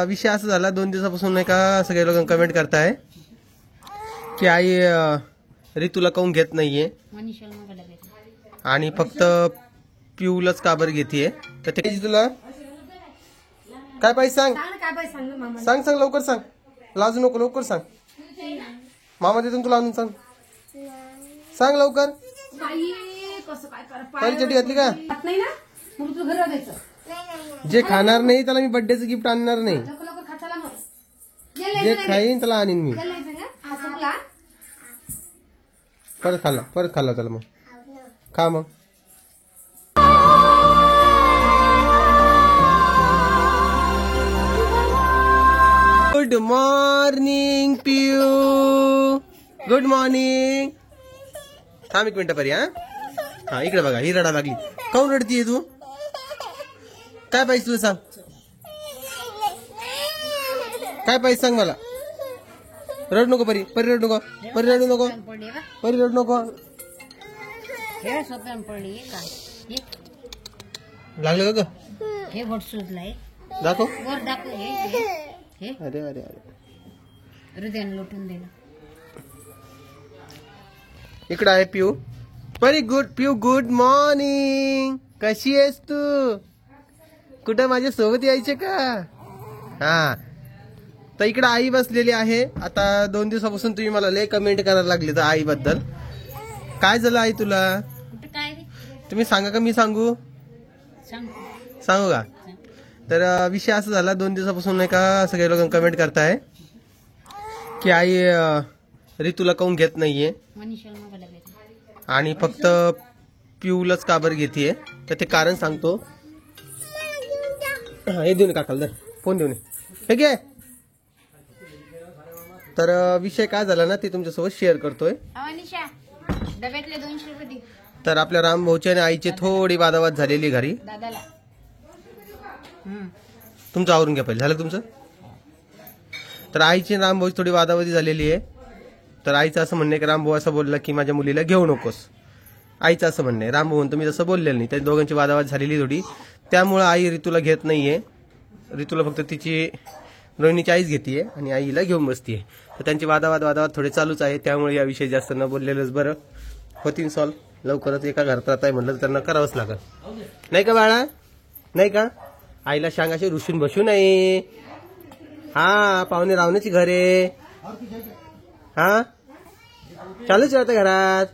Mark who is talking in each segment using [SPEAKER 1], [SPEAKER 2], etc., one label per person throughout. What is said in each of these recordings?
[SPEAKER 1] विषय असा झाला 2 दिवसापासून नाही का सगळे लोक कमेंट करताय की आई ऋतूला काऊन घेत नाहीये आणि फक्त पिऊलाच का बरं घेतीये. तर ते तुला काय पाहिजे सांग सांग सांग लवकर सांग, लाजू नको, लवकर सांग. मामा देतो तुला आणून, सांग सांग लवकर. पहिली चटी घातली का? जे खाणार नाही त्याला मी बर्थडेचं गिफ्ट आणणार नाही, जे खाईन त्याला आणीन मी. परत खाल्ला त्याला मग खा मग. Good morning Piyu, good morning. थांब 1 मिनिट परी. हा इकडे बघा, ही रडा लागली. काऊन रडतीये तू? काय पाहिजे तुला सांग, काय पाहिजे सांग मला. रड नको परी, परी रड नको, परी रडू नको, परी रड नको. लागलं का ग?
[SPEAKER 2] हे बोट सुजलाय,
[SPEAKER 1] दाखव.
[SPEAKER 2] वर दाखव. हे
[SPEAKER 1] अरे अरे अरे
[SPEAKER 2] हृदयानं लुटून दिलं.
[SPEAKER 1] इकडे आहे पिऊ. परी गुड, पिऊ गुड मॉर्निंग. कशी आहेस तू? कुठं माझ्या सोबत यायचे का? हा तर इकडे आई बसलेली आहे. आता 2 दिवसापासून तुम्ही मला लय कमेंट करायला लागले तर आई बद्दल. काय झालं आई तुला?
[SPEAKER 2] काय
[SPEAKER 1] तुम्ही सांगा का मी सांगू? सांगू का? तर विषय असा झाला 2 दिवसापासून नाही का सगळे लोक कमेंट करताय की आई ऋतूला काऊन घेत नाहीये आणि फक्त पिऊलाच का बरं घेतीये. तर ते कारण सांगतो. हे देऊन काकाला, फोन देऊन हे घे. तर विषय काय झाला ना ते तुमच्यासोबत शेअर करतोय.
[SPEAKER 2] डब्यातले 200 रुपये दे.
[SPEAKER 1] तर आपल्या राम भाऊची आणि आईची थोडी वादावाद झालेली घरी.
[SPEAKER 2] दादाला
[SPEAKER 1] तुमचं आवरून घ्या पहिले, झालं तुमचं? तर आईची आणि राम भाऊची थोडी वादावादी झालेली आहे. तर आईचं असं म्हणणं आहे की राम भाऊ असं बोलला की माझ्या मुलीला घेऊ नकोस. आईचं असं म्हणणं आहे. राम भाऊ म्हणतो मी तसं बोललेलं नाही. त्या दोघांची वादावाद झालेली थोडी, त्यामुळं आई ऋतूला घेत नाहीये. ऋतूला फक्त तिची रोहिणीची आईच घेतीये आणि आईला घेऊन बसतीये. तर त्यांचे वादावाद थोडे चालूच आहे. त्यामुळे याविषयी जास्त न बोललेलंच बरं. होतीन सॉल्व लवकरच. एका घरात राहताय म्हणलं तर त्यांना करावंच लागल, नाही का बाळा? नाही का? आईला सांग अशी रुसून बसू नये. हा पाहुणे रावण्याची घर आहे. हा चालूच राहतं घरात.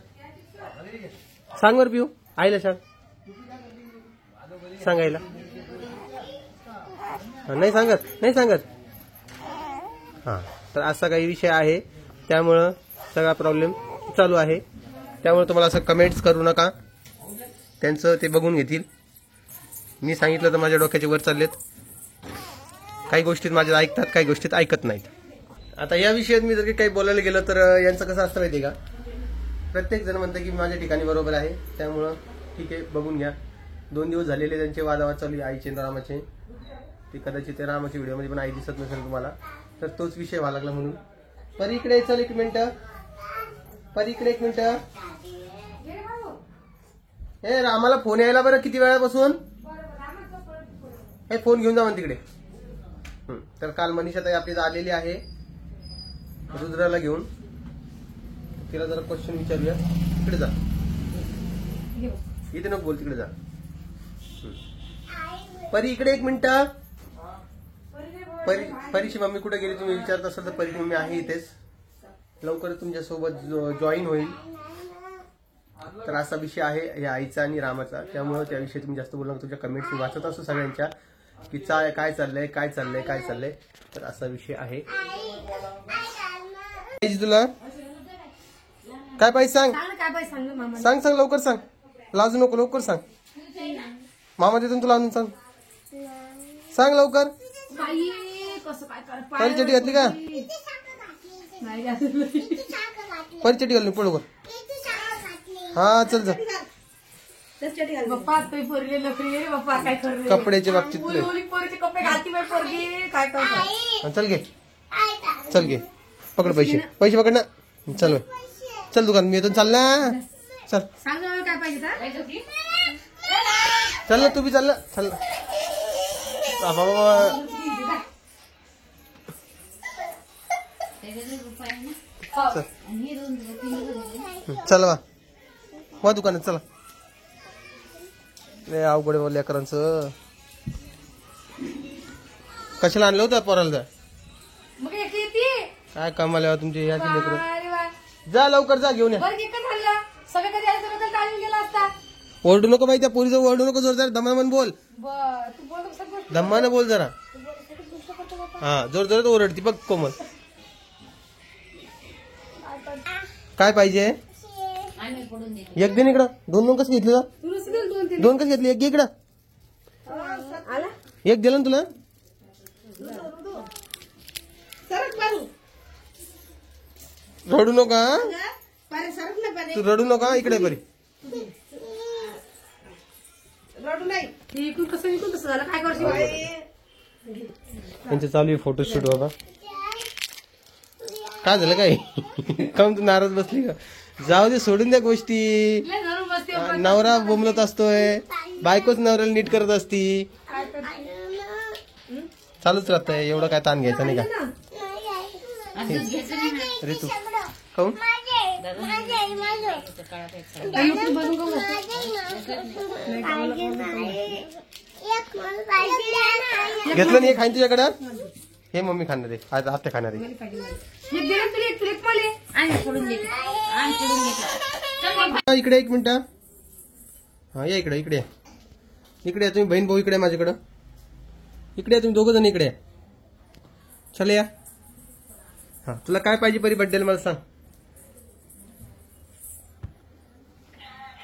[SPEAKER 1] सांग बर पिऊ, आईला सांग, सांगायला नाही सांगत. हा तर असा काही विषय आहे, त्यामुळं सगळा प्रॉब्लेम चालू आहे. त्यामुळे तुम्हाला असं कमेंट्स करू नका, त्यांचं ते बघून घेतील. मी सांगितलं तर माझ्या डोक्याचे वर चाललेत. काही गोष्टीत माझ्या ऐकतात, काही गोष्टीत ऐकत नाहीत. आता या विषयात मी जर काही बोलायला गेलं तर यांचं कसं असतं माहिती आहे का? प्रत्येक जण म्हणतं की माझ्या ठिकाणी बरोबर आहे. त्यामुळं ठीक आहे, बघून घ्या. 2 दिवस झालेले त्यांचे वादावाद चालू आहे आईचे आणि रामाचे. ते कदाचित ते रामाच्या व्हिडिओमध्ये पण आई दिसत नसेल तुम्हाला, तर तोच विषय व्हायला लागला म्हणून. परी इकडे चल 1 मिनिट. परी इकडे 1 मिनिट. हे रामाला फोन यायला बरं किती वेळापासून. हे फोन घेऊन जा म्हण तिकडे. तर काल मनीषा ताई आपली आलेली आहे रुद्राला घेऊन. तिला जरा क्वेश्चन विचारूया. तिकडे जा, इथे नको बोल, तिकडे जा. परी इकडे 1 मिनिट. परीची मम्मी कुठे गेली तुम्ही विचारत असाल तर परीची मम्मी आहे इथेच, लवकर तुमच्यासोबत जॉईन होईल. तर असा विषय आहे या आईचा आणि रामाचा. त्यामुळे त्याविषयी तुम्ही जास्त बोलू नका. तुमच्या कमेंट्स वाचत असतो सगळ्यांच्या की काय चाललंय. तर असा विषय आहे. तुला काय पाहिजे सांग सांग लवकर सांग, लाजू नको, लवकर सांग. मामा देतो तुला आणून, सांग लवकर. पहिली चटी घातली का? पहिली चटी घालून पळू. हा चल जा. कपड्याच्या बाबतीत चल घे पकड, पैसे पकड ना. चल दुकान मी येतो. चल ना, चल चल ना, तू बी चल ना. चल बाबा
[SPEAKER 2] त्याच्याकडे रुपये आहे ना.
[SPEAKER 1] चल.
[SPEAKER 2] आणि हे 2 रुपये 3 रुपये.
[SPEAKER 1] चला वा दुकानात चला. लय अवघड आहे लेकरांचं. कशाला आणलं होतं पोराला?
[SPEAKER 2] मग एक येते.
[SPEAKER 1] काय कामाला आहे तुमची याची लेकरं?
[SPEAKER 2] अरे वा.
[SPEAKER 1] जा लवकर जा घेऊन या.
[SPEAKER 2] बरं एकच झालं. सगळे कधी आले तर टाळून गेला असता.
[SPEAKER 1] ओरडू नको बाई, त्या पोरीचं ओरडू नको, जोर जरा दमानं बोल.
[SPEAKER 2] बर तू बोल कसं गोष्ट.
[SPEAKER 1] दमानं बोल जरा. हा जोर जोरात ओरडती बघ कोमल. काय पाहिजे?
[SPEAKER 2] आम्ही पडून दे.
[SPEAKER 1] एक दिन इकडं. दोन कसं घेतलं?
[SPEAKER 2] तुला सिरियल 2-3
[SPEAKER 1] दोन कसं घेतली? एक घे इकडं.
[SPEAKER 2] आला.
[SPEAKER 1] एक दिलं ना तुला?
[SPEAKER 2] सरक बाजू.
[SPEAKER 1] रडू नका हा?
[SPEAKER 2] पारे सरक ना पारे.
[SPEAKER 1] तू रडू नका, इकडे बरी.
[SPEAKER 2] रडू नाही. इकडून कसं झालं काय करशील?
[SPEAKER 1] त्यांचं चालू आहे फोटोशूट बाबा. काय झालं काय? काऊन तू नाराज बसली का? जाऊ दे, सोडून द्या गोष्टी.
[SPEAKER 2] लय धरून बसते.
[SPEAKER 1] नवरा बोंबलत असतोय, बायकोच नवऱ्याला नीट करत असती. चालूच राहतंय, एवढं काय ताण घ्यायचा नाही का?
[SPEAKER 2] असंच घ्यायचं नाही ना.
[SPEAKER 1] अरे तू काऊन? घेतलं नाही खाईन तुझ्याकडं? हे मम्मी खाणार आहे, आज आत्या खाणार आहे. इकडे एक मिनिट. हा या इकडे. इकडे इकडे तुम्ही बहीण भाऊ इकडे माझ्याकडं. इकडे तुम्ही दोघं जण इकडे. चल या. हा तुला काय पाहिजे परी बड्डेला मला सांग.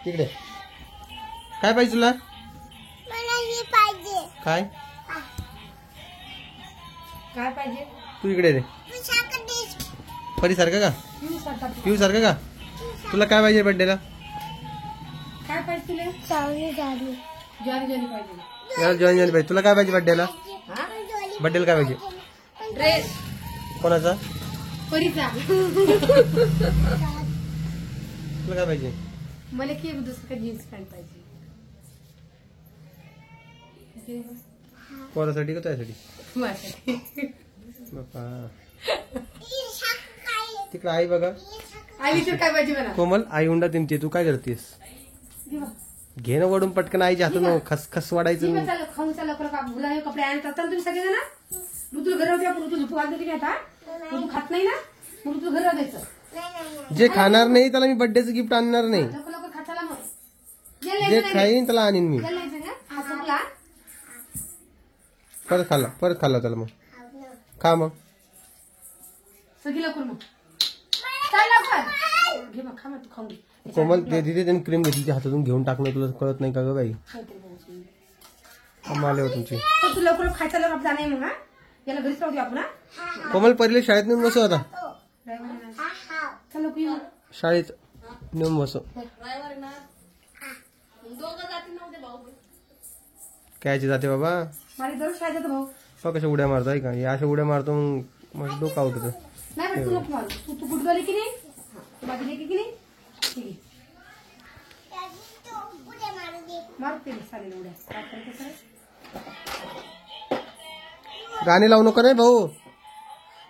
[SPEAKER 1] इकडे काय पाहिजे तुला? काय
[SPEAKER 2] काय पाहिजे?
[SPEAKER 1] तू इकडे रे. परी सारखं का? पिऊ सारखं का? तुला काय पाहिजे बड्डेला?
[SPEAKER 2] काय पाहिजे तुला? ज्वारी ज्वारी पाहिजे.
[SPEAKER 1] याला जॉईन झाली पाहिजे. तुला काय पाहिजे बड्डेला?
[SPEAKER 2] हा?
[SPEAKER 1] बड्डेला काय पाहिजे?
[SPEAKER 2] ड्रेस.
[SPEAKER 1] कोणाचा?
[SPEAKER 2] परीचा.
[SPEAKER 1] तुला काय पाहिजे?
[SPEAKER 2] मला की दुसरं जीन्स पॅन्ट पाहिजे.
[SPEAKER 1] पोरासाठी का तुझ्यासाठी?
[SPEAKER 2] माझ्यासाठी.
[SPEAKER 1] बापा तिकडे आई बघा.
[SPEAKER 2] आली तर काय पाहिजे मला?
[SPEAKER 1] कोमल आई उंडा तिमते. तू काय करतेस? घे ना वडून पटकन आईच्या हातून खसखस वाढायचं.
[SPEAKER 2] खाऊन चाललं मुलाने कपडे आणतात तुम्ही सगळे ना. मग तुला घर तू झोपू घालतो की आता तू खात नाही ना. मग तू घर द्यायचं.
[SPEAKER 1] जे खाणार नाही त्याला मी बड्डेचं गिफ्ट आणणार नाही.
[SPEAKER 2] लवकर लवकर खाताला मग.
[SPEAKER 1] जे खाईन त्याला आणीन मी. परत खाल्ला त्याला मग खा मग.
[SPEAKER 2] सगळी लवकर मग चाल लवकर. घे मग खा मग तू खाऊन घे.
[SPEAKER 1] कोमल ते तिथे त्यांनी क्रीम घेतली ती हातातून घेऊन टाकणं तुला कळत नाही का ग बाई? आले हो तुमची.
[SPEAKER 2] तू लवकर खायचा लवकर जाणार मग. हा याला घरीच राहू दे आपण.
[SPEAKER 1] कोमल पहिले शाळेत नेऊन बसव आता.
[SPEAKER 2] चल लवकर येऊ.
[SPEAKER 1] शाळेत नेऊन बसव. कायची जाते बाबा?
[SPEAKER 2] मला दररोज शाळेत जातो भाऊ.
[SPEAKER 1] हो कशा उड्या मारतो आहे का? या अशा उड्या मारतो मग डोकं आउट होतं.
[SPEAKER 2] नाही पण तू नको मारू. तू गुडगोली की नाही? तू माझी लेकी की नाही? ठीक आहे. मारते चालेल उड्या. काय करते सर?
[SPEAKER 1] गाणे लावू नको रे भाऊ.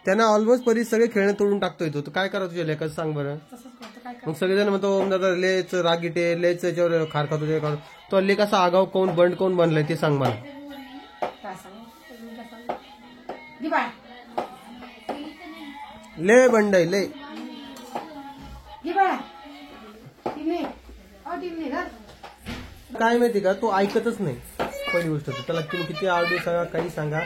[SPEAKER 1] त्यांना ऑलमोस्ट परी सगळे खेळणे तोडून टाकतोय तो. काय करा तुझ्या लेखाचं सांग बरं.
[SPEAKER 2] तसंच करतो काय
[SPEAKER 1] मग सगळेजण म्हणतो ओम दादा लेच रागीटे लेच याच्यावर खार खातो ते खातो. तो लेख असा आगाव कोण बंड कोण बनलाय ते सांग मला.
[SPEAKER 2] काय सांगू? बाय
[SPEAKER 1] ले बंड आहे ले.
[SPEAKER 2] घे बाळा. टिमणे टिमणे धर.
[SPEAKER 1] काय माहिती का तो ऐकतच नाही. पहिली गोष्ट त्याला तुम्ही किती आवडू सांगा काही सांगा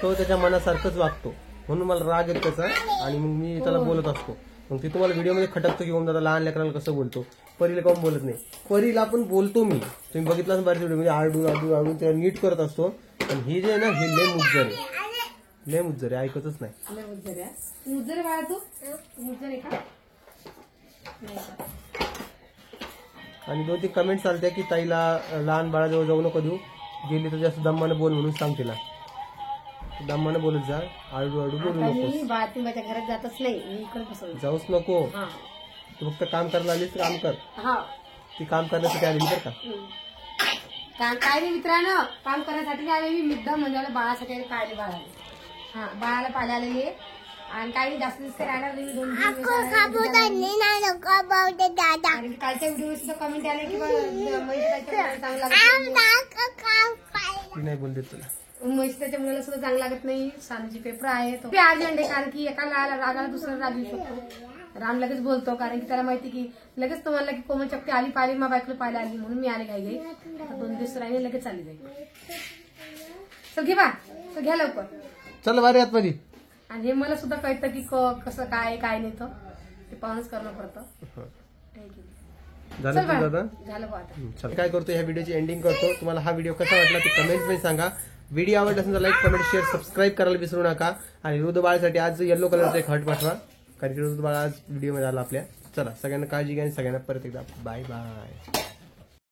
[SPEAKER 1] तो त्याच्या मनासारखंच वागतो. म्हणून मला राग येत त्याचा आणि मग मी त्याला बोलत असतो. मग ते तुम्हाला व्हिडिओमध्ये खटकतो की ओम दादा लहान लेकरांना कसं बोलतो. परीला काऊन बोलत नाही? परीला पण बोलतो मी. तुम्ही बघितलं बऱ्याच व्हिडिओमध्ये आडून त्याला नीट करत असतो. पण ही जे आहे ना हे लय मुज्जर आहे. लय मुज्जर आहे, ऐकतच नाही.
[SPEAKER 2] मुज्जर बाळा तू मुज्जर आहे का?
[SPEAKER 1] आणि 2-3 कमेंट चालते की ताईला लहान बाळाजवळ जाऊ नको देऊ. गेली तर जास्त दम्मानं बोल म्हणून सांग तिला. दम्मानं बोलत जा. आडू बोलू नको.
[SPEAKER 2] बाळा ती माझ्या घरात जातच नाही. मी इकडे बसवलं.
[SPEAKER 1] जाऊच नको. तू फक्त काम करायला आलीस तर काम कर. ती काम करण्यासाठी आलेली बरं का.
[SPEAKER 2] काय नाही मित्रांनो काम करण्यासाठी आले मी मुद्दा म्हणजे बाळासाठी काय बाळाला. हा बाळाला पाहायला आलेली आहे. आणि काही जास्त दिवस काही राहणार नाही. 2-3 दिवस राहणार. कारण की कालच्या व्हिडिओ सुद्धा कमेंट आले की चांगला
[SPEAKER 1] नाही बोलते तुला.
[SPEAKER 2] महेश त्याच्या मुलाला सुद्धा चांगलं लागत नाही. सानूची पेपर आहे तो अर्जंट आहे. कारण की एकाला रागाला दुसरा राग येऊ शकतो. राम लगेच बोलतो कारण की त्याला माहिती की लगेच तो म्हणला की कोमल चक्की आली पाहिली मग बायकोला पाहायला आली म्हणून मी आले काही 2 दिवस राहिले लगेच चालली जाईल. चल घे बा तर घ्या लवकर.
[SPEAKER 1] चल बारे आतमध्ये.
[SPEAKER 2] आणि हे मला सुद्धा कळतं की कसं काय काय नाही तर ते पाहूनच करणं पडतं.
[SPEAKER 1] झालं
[SPEAKER 2] चल बा.
[SPEAKER 1] तुझं आता?
[SPEAKER 2] झालं बा आता.
[SPEAKER 1] चल काय करतो ह्या व्हिडिओची एंडिंग करतो. तुम्हाला हा व्हिडिओ कसा वाटला ते कमेंट मध्ये सांगा. व्हिडिओ आवडला असेल तर लाईक कमेंट शेअर सबस्क्राईब करायला विसरू नका. आणि ऋतू बाळासाठी आज येलो कलरचा एक हर्ट पाठवा कारण की ऋतू बाळ आज व्हिडिओ मध्ये आला आपल्या. चला सगळ्यांना काळजी घ्या आणि सगळ्यांना परत एकदा बाय बाय.